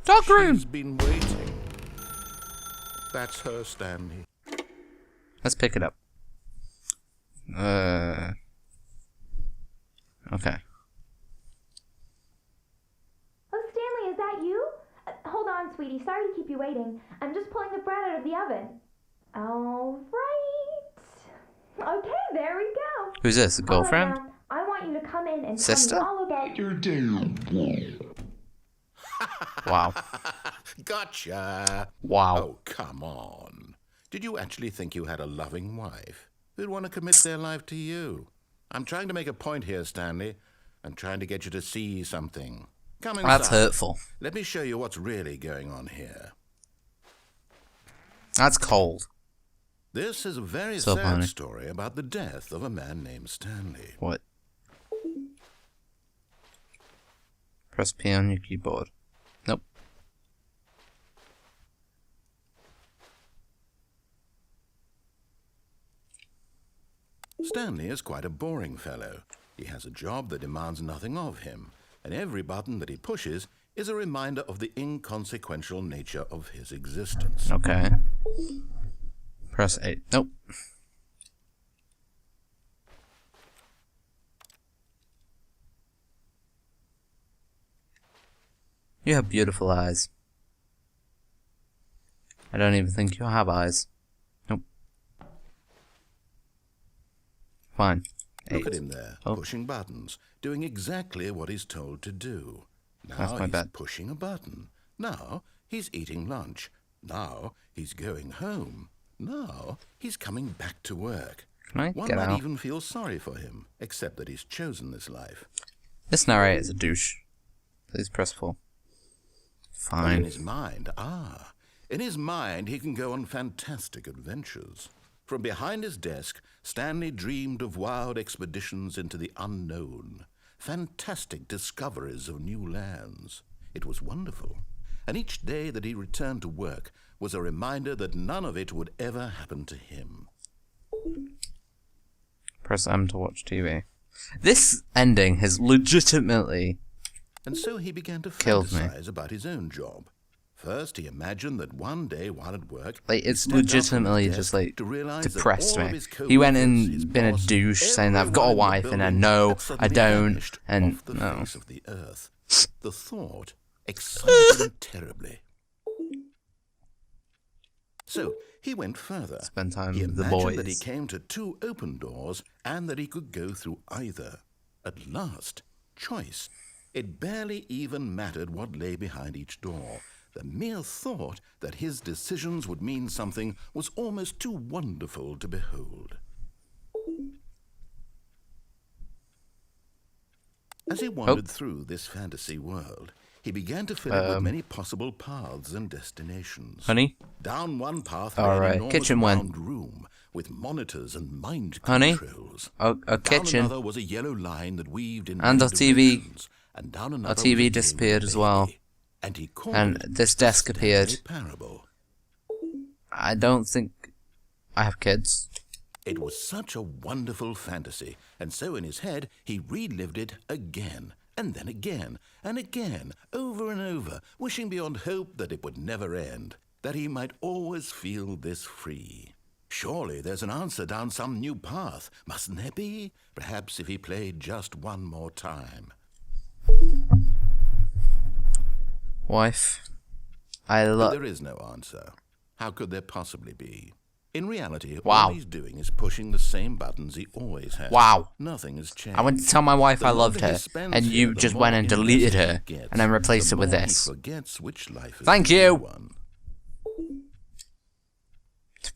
Dark room. She's been waiting. That's her, Stanley. Let's pick it up. Okay. Oh, Stanley, is that you? Hold on, sweetie. Sorry to keep you waiting. I'm just pulling the bread out of the oven. All right. Okay, there we go. Who's this? A girlfriend? All right, now, I want you to come in and Sister? tell me all about your day. Wow. Gotcha. Wow. Oh, come on. Did you actually think you had a loving wife who'd want to commit their life to you? I'm trying to make a point here, Stanley. I'm trying to get you to see something. Come inside. That's hurtful. Let me show you what's really going on here. That's cold. This is a very So sad funny. story about the death of a man named Stanley. What? Press P on your keyboard. Nope. Stanley is quite a boring fellow. He has a job that demands nothing of him, and every button that he pushes is a reminder of the inconsequential nature of his existence. Okay. Press 8. Nope. You have beautiful eyes. I don't even think you have eyes. Nope. Fine. 8. Look at him there, Oh. pushing buttons, doing exactly what he's told to do. Now That's my he's bad. pushing a button. Now he's eating lunch. Now he's going home. Now he's coming back to work. Can I One get might out? even feel sorry for him, except that he's chosen this life. This narrator's a douche. Please press 4. But in Fine. his mind, in his mind he can go on fantastic adventures. From behind his desk, Stanley dreamed of wild expeditions into the unknown, fantastic discoveries of new lands. It was wonderful, and each day that he returned to work was a reminder that none of it would ever happen to him. Press M to watch TV. This ending has legitimately... And so he began to Killed me. fantasize about his own job. First, he imagined that one day while at work, Like, it's he stepped up from his legitimately desk just, like, to realize that depressed all of me. his He went coworkers, his and been a boss, douche saying, I've got a everyone in the wife, and I building know, had I suddenly don't, vanished and off the no. face of the earth. The thought excited him terribly. So he went further. Spend time He with the imagined that he boys. came to 2 open doors and that he could go through either. At last, choice. It barely even mattered what lay behind each door. The mere thought that his decisions would mean something was almost too wonderful to behold. As he wandered through this fantasy world, he began to fill it with many possible paths and destinations. Honey? Down one path All led an right, enormous kitchen one. round room with monitors and mind Honey? controls. A Down kitchen. another was a yellow line that weaved in And many our TV. directions, and down another Our was a TV game disappeared with a as well. baby. And he called And it this the desk appeared. Stanley Parable. I don't think I have kids. It was such a wonderful fantasy, and so in his head he relived it again, and then again, and again, over and over, wishing beyond hope that it would never end, that he might always feel this free. Surely there's an answer down some new path, mustn't there be? Perhaps if he played just one more time. Wife. I But love... there is no answer. How could there possibly be? In reality, Wow. all he's doing is pushing the same buttons he always has. Wow. Nothing has changed. I went to tell my wife The I loved longer he her, spends and here, you the just more went and deleted invested her, he gets, and then replaced the it with more he this. forgets which life is Thank the you. real one.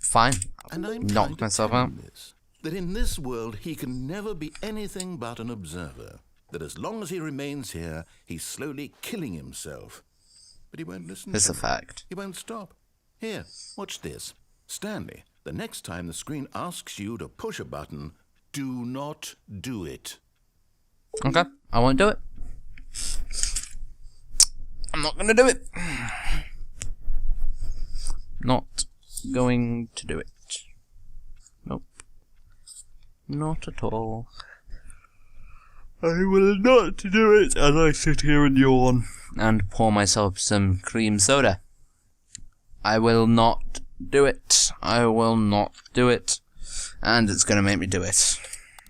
Fine. And I'm trying Knocked to myself tell out. him this, that in this world he can never be anything but an observer. That as long as he remains here, he's slowly killing himself. But he won't listen This to is a me. fact. He won't stop. Here, watch this. Stanley, the next time the screen asks you to push a button, do not do it. Okay, I won't do it. I'm not gonna do it. Not going to do it. Nope. Not at all. I will not do it as I sit here and yawn and pour myself some cream soda. I will not do it. I will not do it. And it's going to make me do it.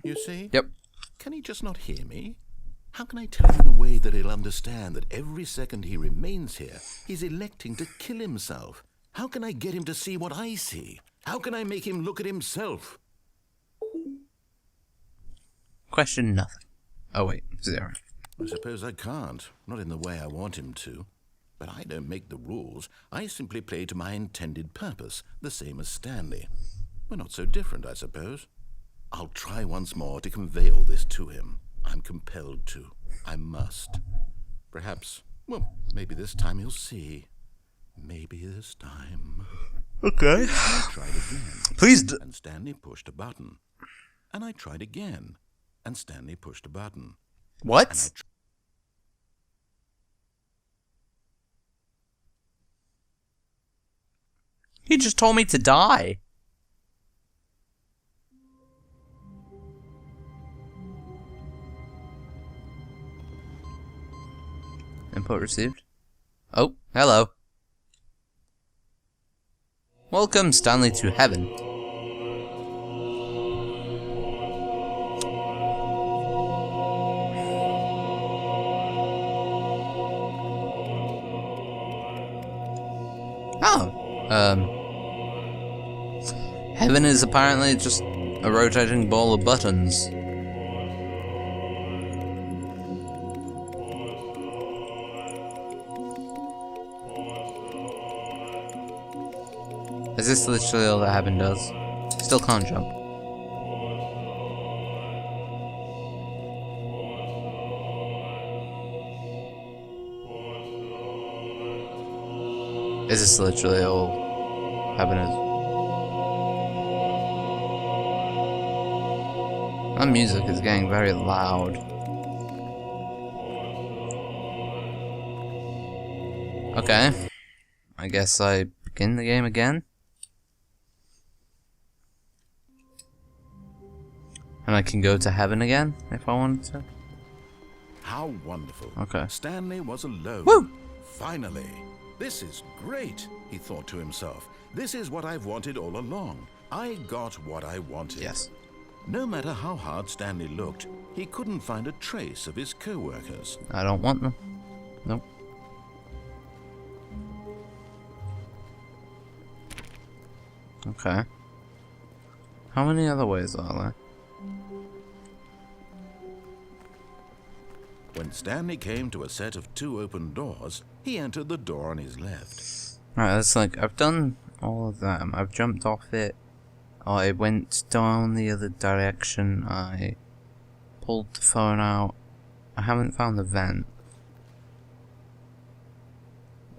You see? Yep. Can he just not hear me? How can I tell him in a way that he'll understand that every second he remains here, he's electing to kill himself? How can I get him to see what I see? How can I make him look at himself? Question nothing. Oh wait, 0. I suppose I can't, not in the way I want him to. But I don't make the rules. I simply play to my intended purpose, the same as Stanley. We're not so different, I suppose. I'll try once more to convey all this to him. I'm compelled to. I must. Perhaps, well, maybe this time he'll see. Maybe this time. Okay. I tried again. Please And Stanley pushed a button. And I tried again. And Stanley pushed a button. What? He just told me to die. Input received. Oh, hello. Welcome, Stanley, to heaven. Heaven is apparently just a rotating ball of buttons. Is this literally all that heaven does? Still can't jump. Is this literally all heaven is? That music is getting very loud. Okay. I guess I begin the game again. And I can go to heaven again if I wanted to. How wonderful. Okay. Stanley was alone. Woo! Finally. This is great, he thought to himself. This is what I've wanted all along. I got what I wanted. Yes. No matter how hard Stanley looked, he couldn't find a trace of his co-workers. I don't want them. Nope. Okay. How many other ways are there? When Stanley came to a set of 2 open doors, he entered the door on his left. Right, that's like, I've done all of them. I've jumped off it. I went down the other direction. I pulled the phone out. I haven't found the vent.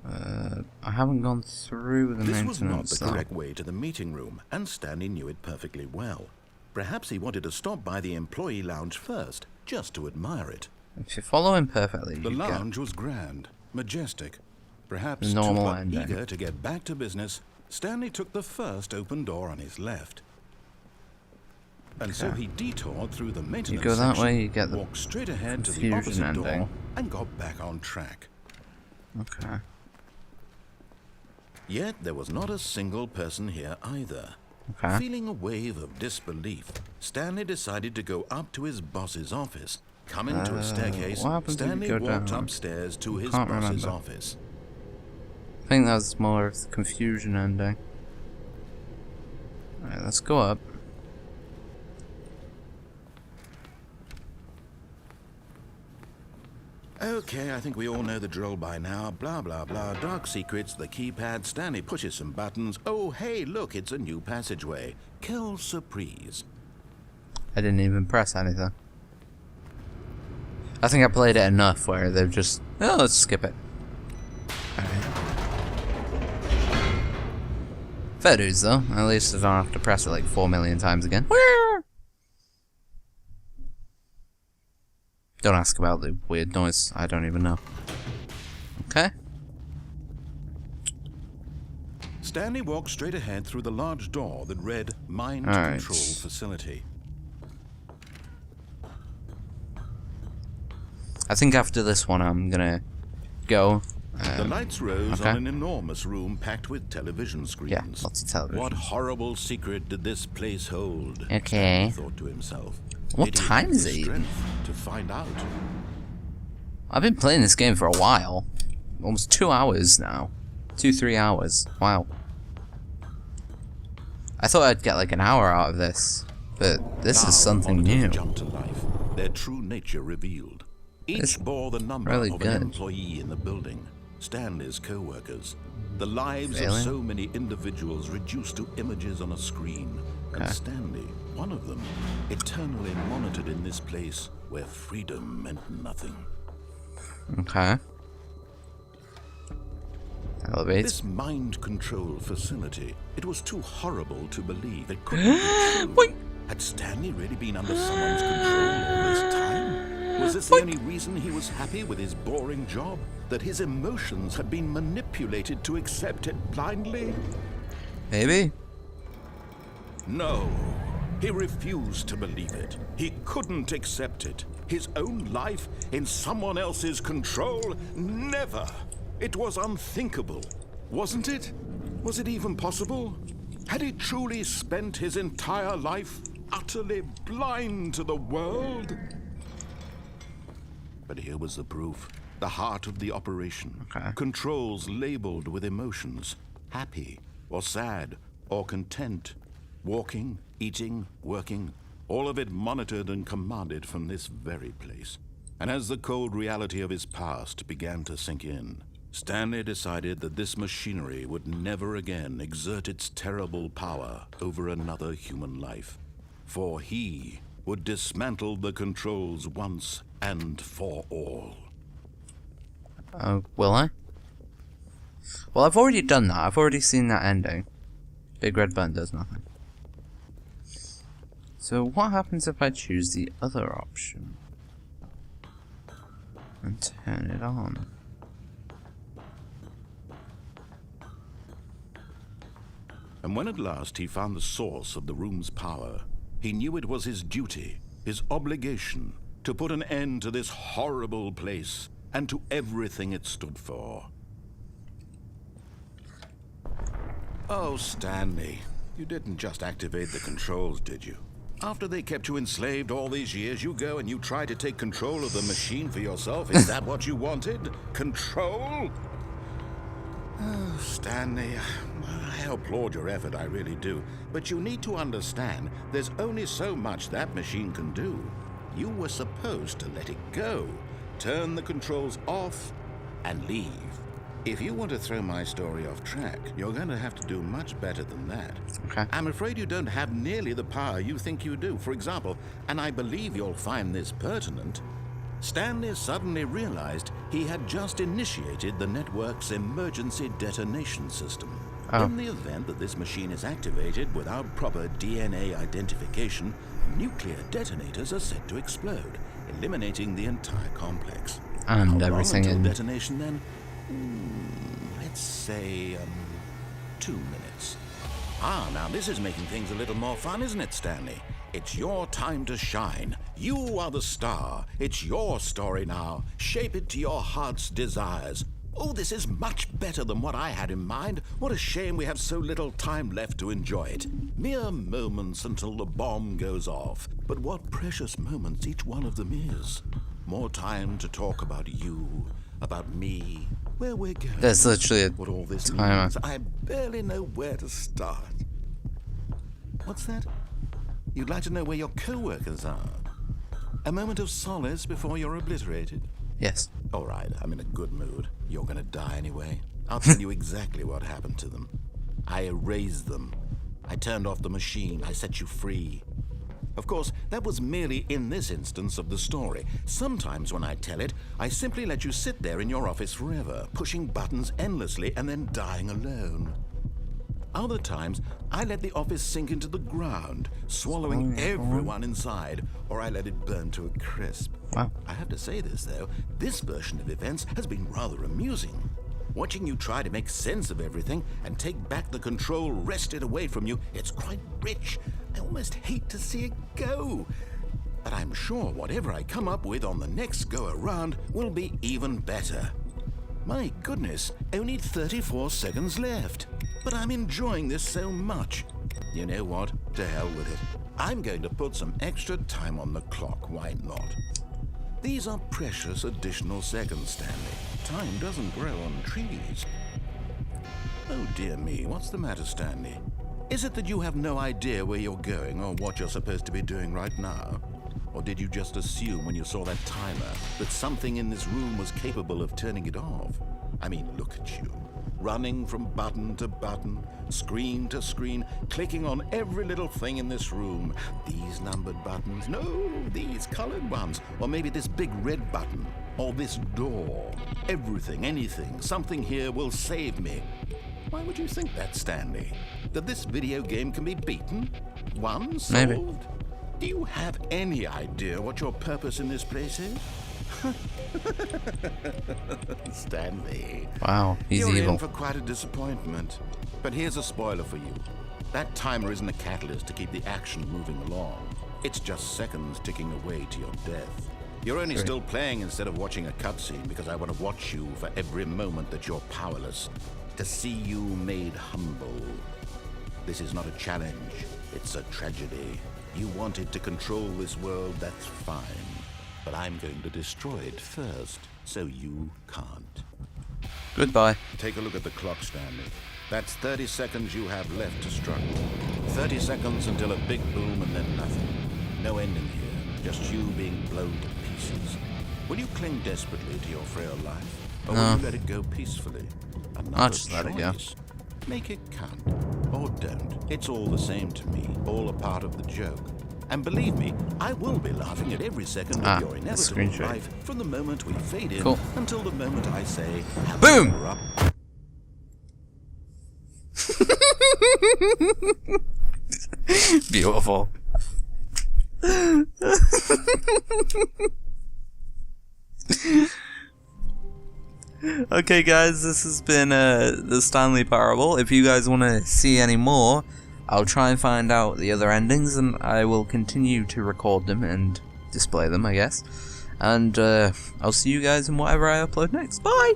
I haven't gone through the This maintenance was not the though. correct way to the meeting room, and Stanley knew it perfectly well. Perhaps he wanted to stop by the employee lounge first, just to admire it. If you follow him perfectly, The you get lounge was grand, majestic. Perhaps the normal too ending. eager to get back to business, Stanley took the first open door on his left. And so he detoured through the maintenance go that section, way, you get the walked straight ahead to the confusion opposite door, ending. and got back on track. Okay. Yet there was not a single person here either. Okay. Feeling a wave of disbelief, Stanley decided to go up to his boss's office. Coming to a staircase, what happens if you Stanley go walked down? upstairs to his Can't boss's remember. office. I think that's more of the confusion ending. Alright, let's go up. Okay, I think we all know the drill by now. Blah, blah, blah. Dark secrets, the keypad. Stanley pushes some buttons. Oh, hey, look, it's a new passageway. Quelle surprise. I didn't even press anything. I think I played it enough where they've just... Oh, let's skip it. Alright. Fair dues, though. At least I don't have to press it like 4 million times again. Don't ask about the weird noise. I don't even know. Okay. Stanley walked straight ahead through the large door that read Mind Alright. Control Facility. I think after this one, I'm gonna go. The lights rose okay. on an enormous room packed with television screens. Yeah, lots of television. What horrible secret did this place hold? Okay. Stanley thought to himself. What Did he time have is the it? strength to find out? I've been playing this game for a while. Almost 2 hours now. 2-3 hours. Wow. I thought I'd get like an hour out of this, but this Now is something monitors new. jumped to life, their true nature revealed. Each It's bore the number really of good. an employee in the building, Stanley's co-workers. The lives Really? of so many individuals reduced to images on a screen. And Okay. Stanley, one of them, eternally monitored in this place where freedom meant nothing. Okay. Elevate. This mind control facility, it was too horrible to believe. It couldn't be true. Had Stanley really been under someone's control all this time? Was this the only reason he was happy with his boring job? That his emotions had been manipulated to accept it blindly? Maybe. No. He refused to believe it. He couldn't accept it. His own life in someone else's control? Never. It was unthinkable, wasn't it? Was it even possible? Had he truly spent his entire life utterly blind to the world? But here was the proof. The heart of the operation. Okay. Controls labeled with emotions. Happy, or sad, or content. Walking, eating, working. All of it monitored and commanded from this very place. And as the cold reality of his past began to sink in, Stanley decided that this machinery would never again exert its terrible power over another human life. For he would dismantle the controls once and for all. Will I? Well, I've already done that. I've already seen that ending. Big red button does nothing. So what happens if I choose the other option? And turn it on? And when at last he found the source of the room's power, he knew it was his duty, his obligation, to put an end to this horrible place and to everything it stood for. Oh, Stanley, you didn't just activate the controls, did you? After they kept you enslaved all these years, you go and you try to take control of the machine for yourself? Is that what you wanted? Control? Oh, Stanley, I applaud your effort, I really do. But you need to understand, there's only so much that machine can do. You were supposed to let it go, turn the controls off, and leave. If you want to throw my story off track, you're going to have to do much better than that. Okay. I'm afraid you don't have nearly the power you think you do. For example, and I believe you'll find this pertinent, Stanley suddenly realized he had just initiated the network's emergency detonation system. Oh. In the event that this machine is activated without proper DNA identification, nuclear detonators are set to explode, eliminating the entire complex. And How long everything until in... detonation then? Let's say 2 minutes. Ah, now this is making things a little more fun, isn't it, Stanley? It's your time to shine. You are the star. It's your story now. Shape it to your heart's desires. Oh, this is much better than what I had in mind. What a shame we have so little time left to enjoy it. Mere moments until the bomb goes off. But what precious moments each one of them is. More time to talk about you, about me, where we're going. There's literally a What all this timer. means, I barely know where to start. What's that? You'd like to know where your co-workers are? A moment of solace before you're obliterated? Yes. All right, I'm in a good mood. You're gonna die anyway. I'll tell you exactly what happened to them. I erased them. I turned off the machine. I set you free. Of course, that was merely in this instance of the story. Sometimes when I tell it, I simply let you sit there in your office forever, pushing buttons endlessly and then dying alone. Other times, I let the office sink into the ground, swallowing everyone inside, or I let it burn to a crisp. Wow. I have to say this, though, this version of events has been rather amusing. Watching you try to make sense of everything and take back the control wrested away from you, it's quite rich. I almost hate to see it go. but I'm sure whatever I come up with on the next go around will be even better. My goodness, only 34 seconds left. But I'm enjoying this so much. You know what? To hell with it. I'm going to put some extra time on the clock. Why not? These are precious additional seconds, Stanley. Time doesn't grow on trees. Oh dear me, what's the matter, Stanley? Is it that you have no idea where you're going or what you're supposed to be doing right now? Or did you just assume when you saw that timer that something in this room was capable of turning it off? I mean, look at you. Running from button to button, screen to screen, clicking on every little thing in this room. These numbered buttons, no, these colored ones. Or maybe this big red button, or this door. Everything, anything, something here will save me. Why would you think that, Stanley? That this video game can be beaten? Won? Solved? Maybe. Do you have any idea what your purpose in this place is? Stanley. Wow, he's You're evil. in for quite a disappointment. But here's a spoiler for you. That timer isn't a catalyst to keep the action moving along. It's just seconds ticking away to your death. You're only still playing instead of watching a cutscene because I want to watch you for every moment that you're powerless. To see you made humble. This is not a challenge. It's a tragedy. You wanted to control this world, that's fine. But I'm going to destroy it first, so you can't. Goodbye. Take a look at the clock, Stanley. That's 30 seconds you have left to struggle. 30 seconds until a big boom and then nothing. No ending here, just you being blown to pieces. Will you cling desperately to your frail life? Or will you let it go peacefully? I'll just let it go. Make it count. Or don't. It's all the same to me. All a part of the joke. And believe me, I will be laughing at every second of your inevitable life from the moment we fade in until the moment I say, boom! Beautiful. Okay guys, this has been the Stanley Parable. If you guys want to see any more, I'll try and find out the other endings and I will continue to record them and display them, I guess. And I'll see you guys in whatever I upload next. Bye!